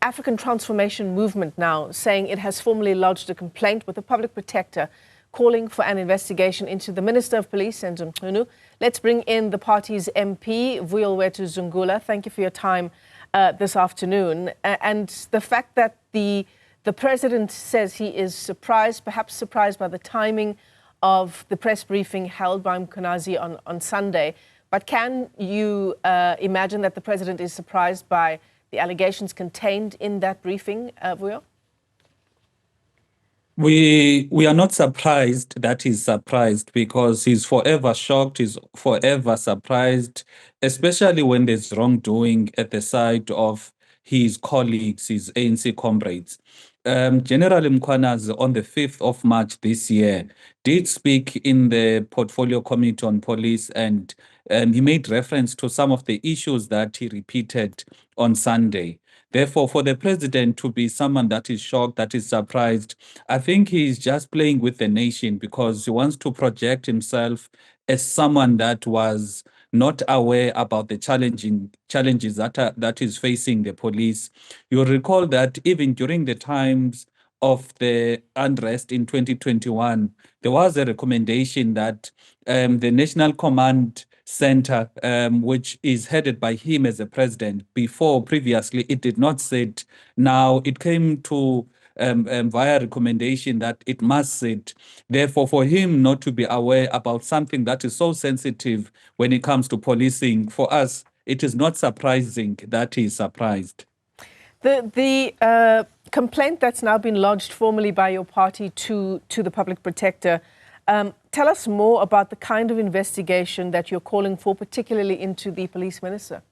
African Transformation Movement now saying it has formally lodged a complaint with the Public Protector calling for an investigation into the Minister of Police, Senzo Mchunu. Let's bring in the party's MP, Vuyo Zungula. Thank you for your time this afternoon. And the fact that the President says he is surprised, perhaps surprised by the timing of the press briefing held by Mkhwanazi on Sunday. But can you imagine that the President is surprised by the allegations contained in that briefing, Vuyo? We are not surprised that he's surprised, because he's forever shocked, he's forever surprised, especially when there's wrongdoing at the side of his colleagues, his ANC comrades. General Mkhwanazi, on the 5th of March this year, did speak in the Portfolio Committee on Police, and he made reference to some of the issues that he repeated on Sunday. Therefore, for the President to be someone that is shocked, that is surprised, I think he's just playing with the nation, because he wants to project himself as someone that was not aware about the challenges that is facing the police. You'll recall that even during the times of the unrest in 2021, there was a recommendation that the National Command Center, which is headed by him as a president. Previously, it did not sit. Now it came to via recommendation that it must sit. Therefore, for him not to be aware about something that is so sensitive when it comes to policing, for us, it is not surprising that he is surprised. The complaint that's now been lodged formally by your party to the Public Protector, tell us more about the kind of investigation that you're calling for, particularly into the Police Minister.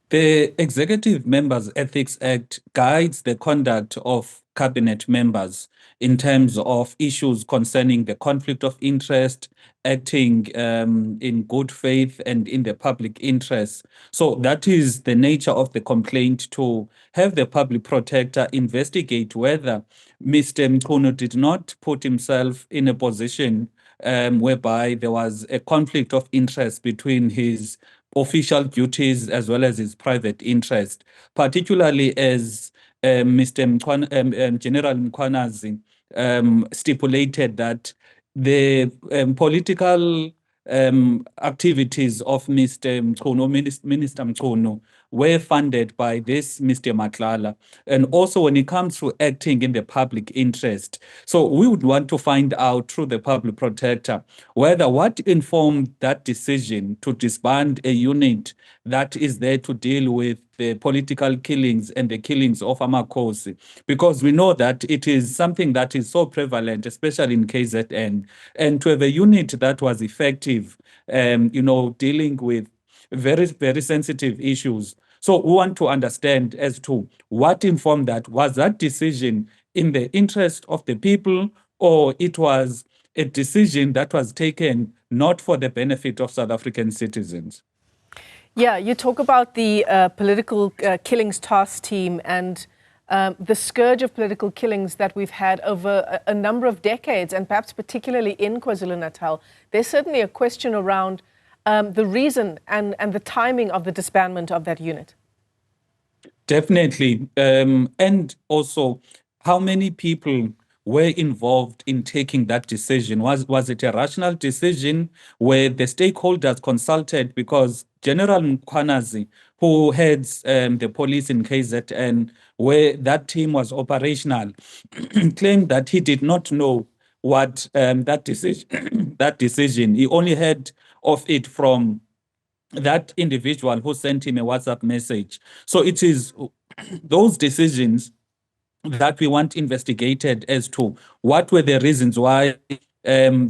The Executive Members Ethics Act guides the conduct of cabinet members in terms of issues concerning the conflict of interest, acting in good faith and in the public interest. So that is the nature of the complaint, to have the Public Protector investigate whether Mr. Mchunu did not put himself in a position whereby there was a conflict of interest between his official duties as well as his private interest, particularly as General Mkhwanazi stipulated that the political activities of Mr. Mchunu, Minister Mchunu, were funded by this Mr. Nhlanhla, and also when it comes to acting in the public interest. So we would want to find out through the Public Protector whether what informed that decision to disband a unit that is there to deal with the political killings and the killings of Amakhosi, because we know that it is something that is so prevalent, especially in KZN, and to have a unit that was effective, dealing with very, very sensitive issues. So we want to understand as to what informed that. Was that decision in the interest of the people, or it was a decision that was taken not for the benefit of South African citizens? Yeah, you talk about the political killings task team and the scourge of political killings that we've had over a number of decades, and perhaps particularly in KwaZulu-Natal. There's certainly a question around the reason and the timing of the disbandment of that unit. Definitely. And also, how many people were involved in taking that decision? Was it a rational decision where the stakeholders consulted? Because General Mkhwanazi, who heads the police in KZN, where that team was operational, claimed that he did not know what that decision. He only heard of it from that individual who sent him a WhatsApp message. So it is those decisions that we want investigated as to what were the reasons why there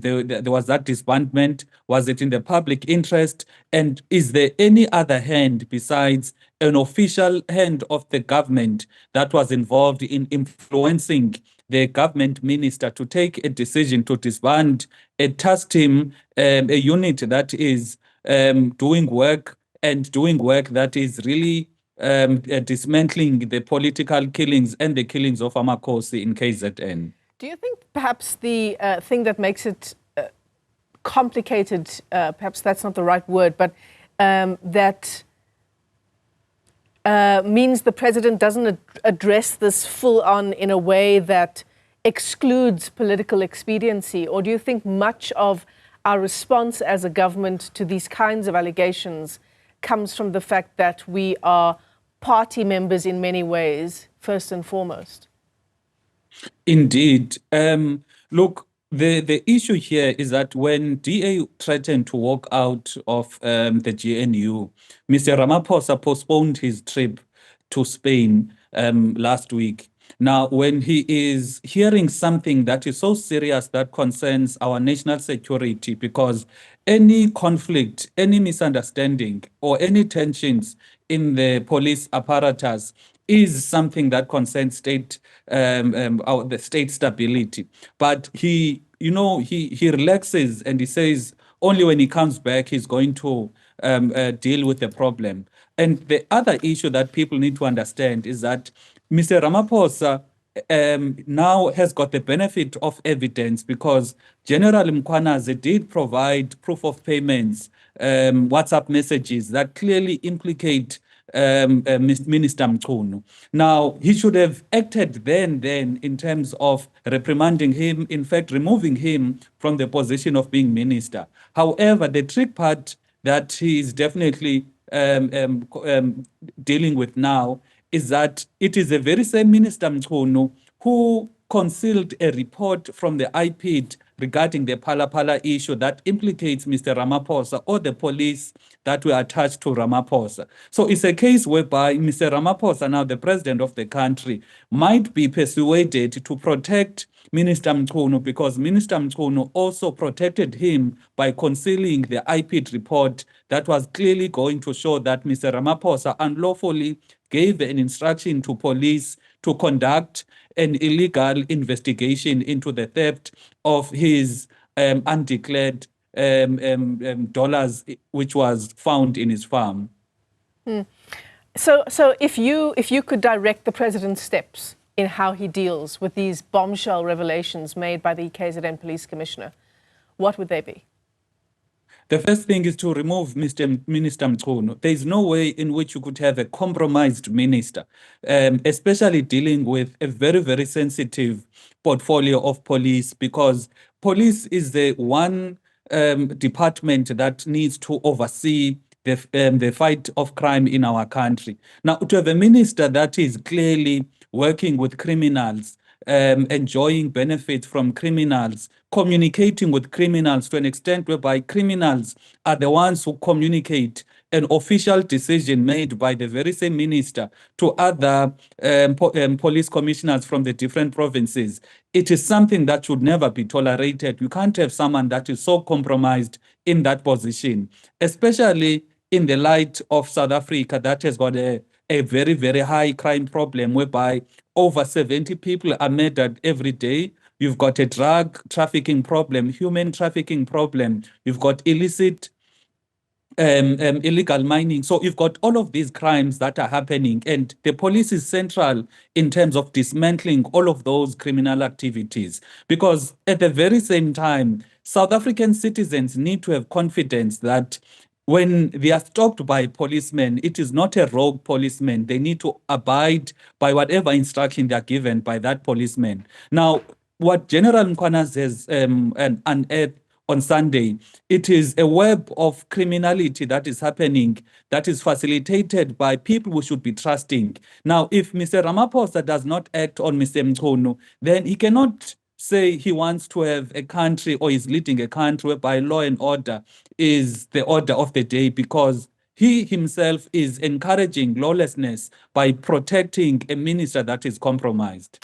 was that disbandment. Was it in the public interest? And is there any other hand besides an official hand of the government that was involved in influencing the government minister to take a decision to disband a task team, a unit that is doing work that is really dismantling the political killings and the killings of Amakhosi in KZN? Do you think perhaps the thing that makes it complicated, perhaps that's not the right word, but that means the president doesn't address this full on in a way that excludes political expediency? Or do you think much of our response as a government to these kinds of allegations comes from the fact that we are party members in many ways, first and foremost? Indeed. Look, the issue here is that when DA threatened to walk out of the GNU, Mr. Ramaphosa postponed his trip to Spain last week. Now, when he is hearing something that is so serious that concerns our national security, because any conflict, any misunderstanding, or any tensions in the police apparatus is something that concerns the state stability. But he relaxes and he says only when he comes back he's going to deal with the problem. And the other issue that people need to understand is that Mr. Ramaphosa now has got the benefit of evidence because General Mkhwanazi did provide proof of payments, WhatsApp messages that clearly implicate Minister Mchunu. Now, he should have acted then in terms of reprimanding him, in fact, removing him from the position of being minister. However, the trick part that he is definitely dealing with now is that it is the very same Minister Mchunu who concealed a report from the IPID regarding the Phala issue that implicates Mr. Ramaphosa or the police that were attached to Ramaphosa. So it's a case whereby Mr. Ramaphosa, now the president of the country, might be persuaded to protect Minister Mchunu because Minister Mchunu also protected him by concealing the IPID report that was clearly going to show that Mr. Ramaphosa unlawfully gave an instruction to police to conduct an illegal investigation into the theft of his undeclared dollars, which was found in his farm. So if you could direct the president's steps in how he deals with these bombshell revelations made by the KZN Police Commissioner, what would they be? The first thing is to remove Minister Mchunu. There is no way in which you could have a compromised minister, especially dealing with a very, very sensitive portfolio of police, because police is the one department that needs to oversee the fight of crime in our country. Now, to have a minister that is clearly working with criminals, enjoying benefits from criminals, communicating with criminals to an extent whereby criminals are the ones who communicate an official decision made by the very same minister to other police commissioners from the different provinces. It is something that should never be tolerated. You can't have someone that is so compromised in that position, especially in the light of South Africa that has got a very, very high crime problem whereby over 70 people are murdered every day. You've got a drug trafficking problem, human trafficking problem. You've got illicit, illegal mining. So you've got all of these crimes that are happening, and the police is central in terms of dismantling all of those criminal activities. Because at the very same time, South African citizens need to have confidence that when they are stopped by policemen, it is not a rogue policeman. They need to abide by whatever instruction they are given by that policeman. Now, what General Mkhwanazi has unearthed on Sunday, it is a web of criminality that is happening, that is facilitated by people we should be trusting. Now, if Mr. Ramaphosa does not act on Mr. Mchunu, then he cannot say he wants to have a country or is leading a country whereby law and order is the order of the day, because he himself is encouraging lawlessness by protecting a minister that is compromised.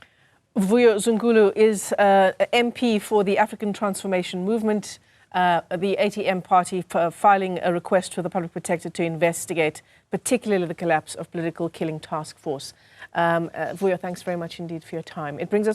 Vuyo Zungula is MP for the African Transformation Movement, the ATM party, filing a request for the Public Protector to investigate particularly the collapse of Political Killing Task Force. Vuyo, thanks very much indeed for your time. It brings us